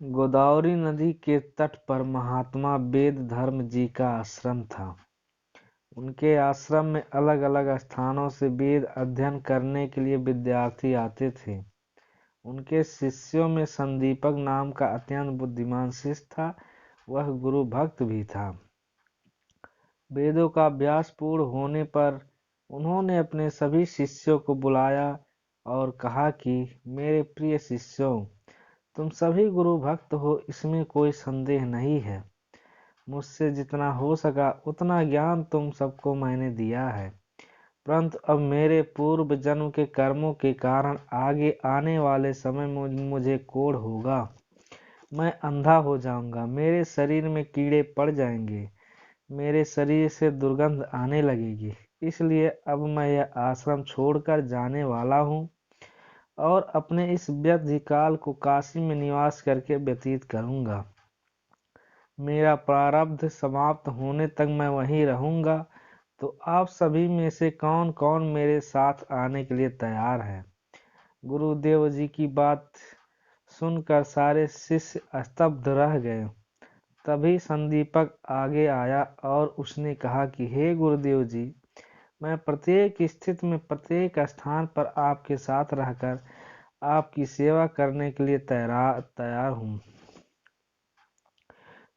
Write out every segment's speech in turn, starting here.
गोदावरी नदी के तट पर महात्मा वेद धर्म जी का आश्रम था। उनके आश्रम में अलग अलग स्थानों से वेद अध्ययन करने के लिए विद्यार्थी आते थे। उनके शिष्यों में संदीपक नाम का अत्यंत बुद्धिमान शिष्य था। वह गुरु भक्त भी था। वेदों का अभ्यास पूर्ण होने पर उन्होंने अपने सभी शिष्यों को बुलाया और कहा कि मेरे प्रिय शिष्यों, तुम सभी गुरु भक्त हो, इसमें कोई संदेह नहीं है। मुझसे जितना हो सका उतना ज्ञान तुम सबको मैंने दिया है, परंतु अब मेरे पूर्व जन्म के कर्मों के कारण आगे आने वाले समय में मुझे कोढ़ होगा। मैं अंधा हो जाऊंगा, मेरे शरीर में कीड़े पड़ जाएंगे, मेरे शरीर से दुर्गंध आने लगेगी। इसलिए अब मैं यह आश्रम छोड़कर जाने वाला हूँ और अपने इस व्यर्थ काल को काशी में निवास करके व्यतीत करूंगा। मेरा प्रारब्ध समाप्त होने तक मैं वहीं रहूंगा। तो आप सभी में से कौन कौन मेरे साथ आने के लिए तैयार है? गुरुदेव जी की बात सुनकर सारे शिष्य स्तब्ध रह गए। तभी संदीपक आगे आया और उसने कहा कि हे गुरुदेव जी, मैं प्रत्येक स्थिति में प्रत्येक स्थान पर आपके साथ रहकर आपकी सेवा करने के लिए तैयार हूँ।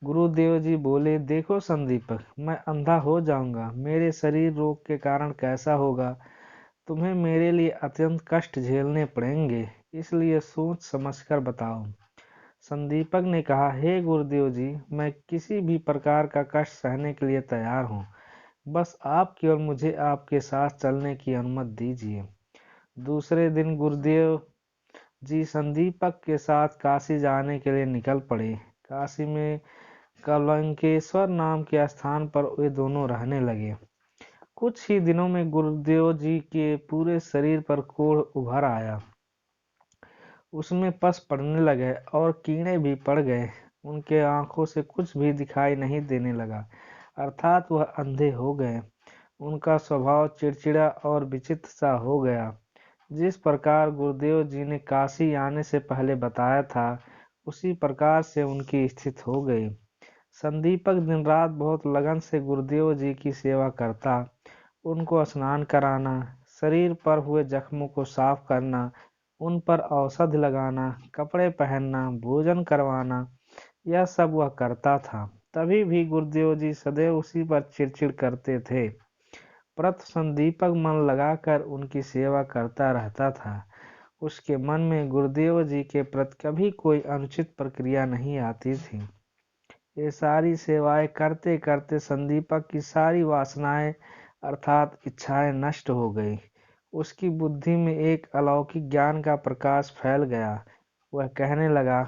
गुरुदेव जी बोले, देखो संदीपक, मैं अंधा हो जाऊंगा, मेरे शरीर रोग के कारण कैसा होगा, तुम्हें मेरे लिए अत्यंत कष्ट झेलने पड़ेंगे, इसलिए सोच समझकर बताओ। संदीपक ने कहा, हे गुरुदेव जी, मैं किसी भी प्रकार का कष्ट सहने के लिए तैयार हूँ, बस आप केवल मुझे आपके साथ चलने की अनुमति दीजिए। दूसरे दिन गुरुदेव जी संदीपक के साथ काशी जाने के लिए निकल पड़े। काशी में कलंकेश्वर नाम के स्थान पर वे दोनों रहने लगे। कुछ ही दिनों में गुरुदेव जी के पूरे शरीर पर कोढ़ उभर आया। उसमें पस पड़ने लगे और कीड़े भी पड़ गए। उनके आंखों से कुछ भी दिखाई नहीं देने लगा, अर्थात वह अंधे हो गए। उनका स्वभाव चिड़चिड़ा और विचित्र सा हो गया। जिस प्रकार गुरुदेव जी ने काशी आने से पहले बताया था, उसी प्रकार से उनकी स्थिति हो गई। संदीपक दिन रात बहुत लगन से गुरुदेव जी की सेवा करता। उनको स्नान कराना, शरीर पर हुए जख्मों को साफ करना, उन पर औषधि लगाना, कपड़े पहनना, भोजन करवाना, यह सब वह करता था। तभी भी गुरुदेव जी सदैव उसी पर चिड़चिड़ करते थे, परंतु संदीपक मन लगाकर उनकी सेवा करता रहता था। उसके मन में गुरुदेव जी के प्रति कभी कोई अनुचित प्रक्रिया नहीं आती थी। ये सारी सेवाएं करते करते संदीपक की सारी वासनाएं अर्थात इच्छाएं नष्ट हो गई। उसकी बुद्धि में एक अलौकिक ज्ञान का प्रकाश फैल गया। वह कहने लगा,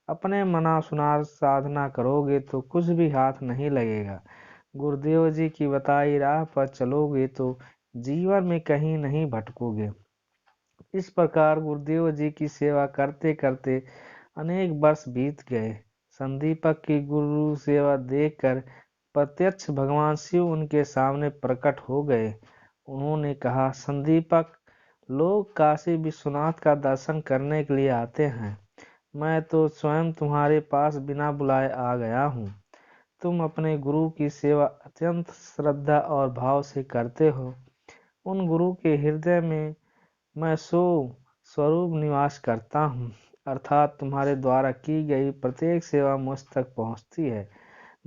अपने मनासुनार साधना करोगे तो कुछ भी हाथ नहीं लगेगा। गुरुदेव जी की बताई राह पर चलोगे तो जीवन में कहीं नहीं भटकोगे। इस प्रकार गुरुदेव जी की सेवा करते करते अनेक वर्ष बीत गए। संदीपक की गुरु सेवा देखकर प्रत्यक्ष भगवान शिव उनके सामने प्रकट हो गए। उन्होंने कहा, संदीपक, लोग काशी विश्वनाथ का दर्शन करने के लिए आते हैं, मैं तो स्वयं तुम्हारे पास बिना बुलाए आ गया हूँ। तुम अपने गुरु की सेवा अत्यंत श्रद्धा और भाव से करते हो। उन गुरु के हृदय में मैं सो स्वरूप निवास करता हूँ, अर्थात तुम्हारे द्वारा की गई प्रत्येक सेवा मुझ तक पहुँचती है।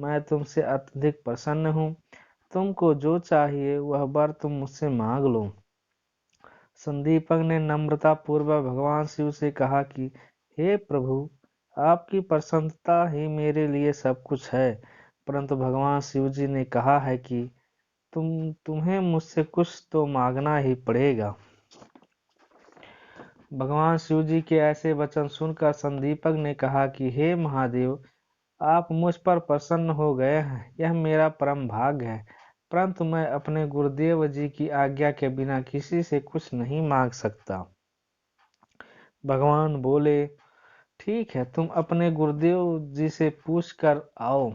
मैं तुमसे अत्यधिक प्रसन्न हूँ। तुमको जो चाहिए वह वर तुम मुझसे मांग लो। संदीपक ने नम्रता पूर्वक भगवान शिव से कहा कि हे प्रभु, आपकी प्रसन्नता ही मेरे लिए सब कुछ है। परंतु भगवान शिव जी ने कहा है कि तुम्हें मुझसे कुछ तो मांगना ही पड़ेगा। भगवान शिव जी के ऐसे वचन सुनकर संदीपक ने कहा कि हे महादेव, आप मुझ पर प्रसन्न हो गए हैं, यह मेरा परम भाग्य है। परंतु मैं अपने गुरुदेव जी की आज्ञा के बिना किसी से कुछ नहीं मांग सकता। भगवान बोले, ठीक है, तुम अपने गुरुदेव जी से पूछ कर आओ।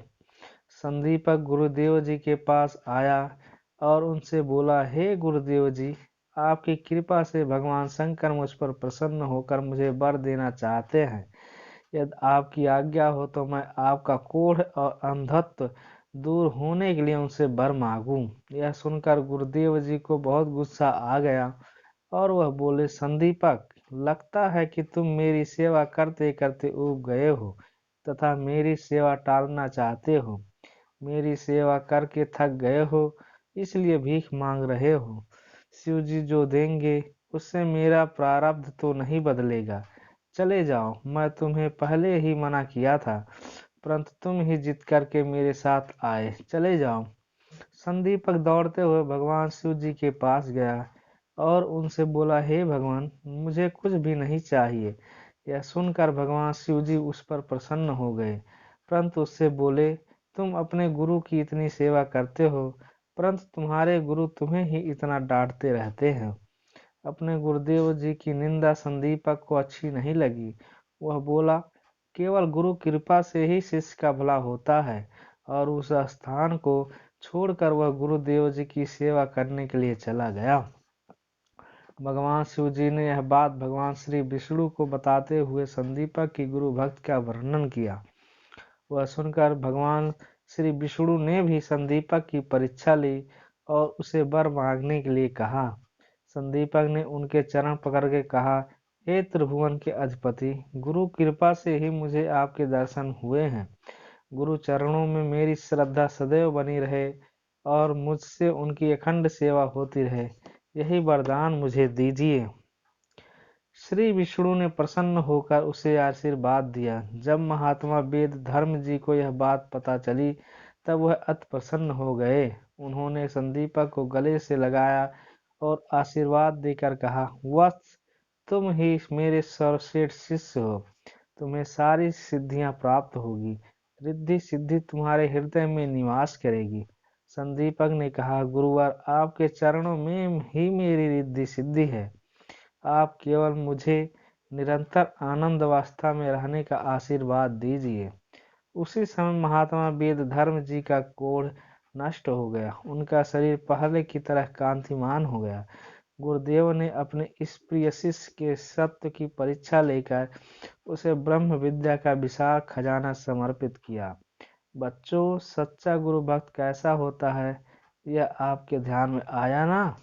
संदीपक गुरुदेव जी के पास आया और उनसे बोला, हे गुरुदेव जी, आपकी कृपा से भगवान शंकर मुझ पर प्रसन्न होकर मुझे वर देना चाहते हैं यदि आपकी आज्ञा हो तो मैं आपका कोढ़ और अंधत्व दूर होने के लिए उनसे वर मांगूं। यह सुनकर गुरुदेव जी को बहुत गुस्सा आ गया और वह बोले, संदीपक, लगता है कि तुम मेरी सेवा करते करते ऊब गए हो तथा मेरी सेवा टालना चाहते हो। मेरी सेवा करके थक गए हो, इसलिए भीख मांग रहे हो। शिव जी जो देंगे उससे मेरा प्रारब्ध तो नहीं बदलेगा। चले जाओ, मैं तुम्हें पहले ही मना किया था, परंतु तुम ही जिद करके मेरे साथ आए। चले जाओ। संदीपक दौड़ते हुए भगवान शिव जी के पास गया और उनसे बोला, हे भगवान, मुझे कुछ भी नहीं चाहिए। यह सुनकर भगवान शिव जी उस पर प्रसन्न हो गए, परंतु उससे बोले, तुम अपने गुरु की इतनी सेवा करते हो, परंतु तुम्हारे गुरु तुम्हें ही इतना डांटते रहते हैं। अपने गुरुदेव जी की निंदा संदीपक को अच्छी नहीं लगी। वह बोला, केवल गुरु कृपा से ही शिष्य का भला होता है, और उस स्थान को छोड़कर वह गुरुदेव जी की सेवा करने के लिए चला गया। भगवान शिव जी ने यह बात भगवान श्री विष्णु को बताते हुए संदीपक की गुरु भक्ति का वर्णन किया। वह सुनकर भगवान श्री विष्णु ने भी संदीपक की परीक्षा ली और उसे वर मांगने के लिए कहा। संदीपक ने उनके चरण पकड़ के कहा, हे त्रिभुवन के अधिपति, गुरु कृपा से ही मुझे आपके दर्शन हुए हैं। गुरु चरणों में मेरी श्रद्धा सदैव बनी रहे और मुझसे उनकी अखंड सेवा होती रहे, यही वरदान मुझे दीजिए। श्री विष्णु ने प्रसन्न होकर उसे आशीर्वाद दिया। जब महात्मा वेद धर्म जी को यह बात पता चली तब वह अति प्रसन्न हो गए। उन्होंने संदीपक को गले से लगाया और आशीर्वाद देकर कहा, वत्स, तुम ही मेरे सर्वश्रेष्ठ शिष्य हो। तुम्हें सारी सिद्धियां प्राप्त होगी। रिद्धि सिद्धि तुम्हारे हृदय में निवास करेगी। संदीपक ने कहा, गुरुवर, आपके चरणों में ही मेरी रिद्धि सिद्धि है। आप केवल मुझे निरंतर आनंद अवस्था में रहने का आशीर्वाद दीजिए। उसी समय महात्मा वेद धर्म जी का कोढ़ नष्ट हो गया। उनका शरीर पहले की तरह कांतिमान हो गया। गुरुदेव ने अपने इस प्रिय शिष्य के सत्व की परीक्षा लेकर उसे ब्रह्म विद्या का विशाल खजाना समर्पित किया। बच्चों, सच्चा गुरु भक्त कैसा होता है, यह आपके ध्यान में आया ना?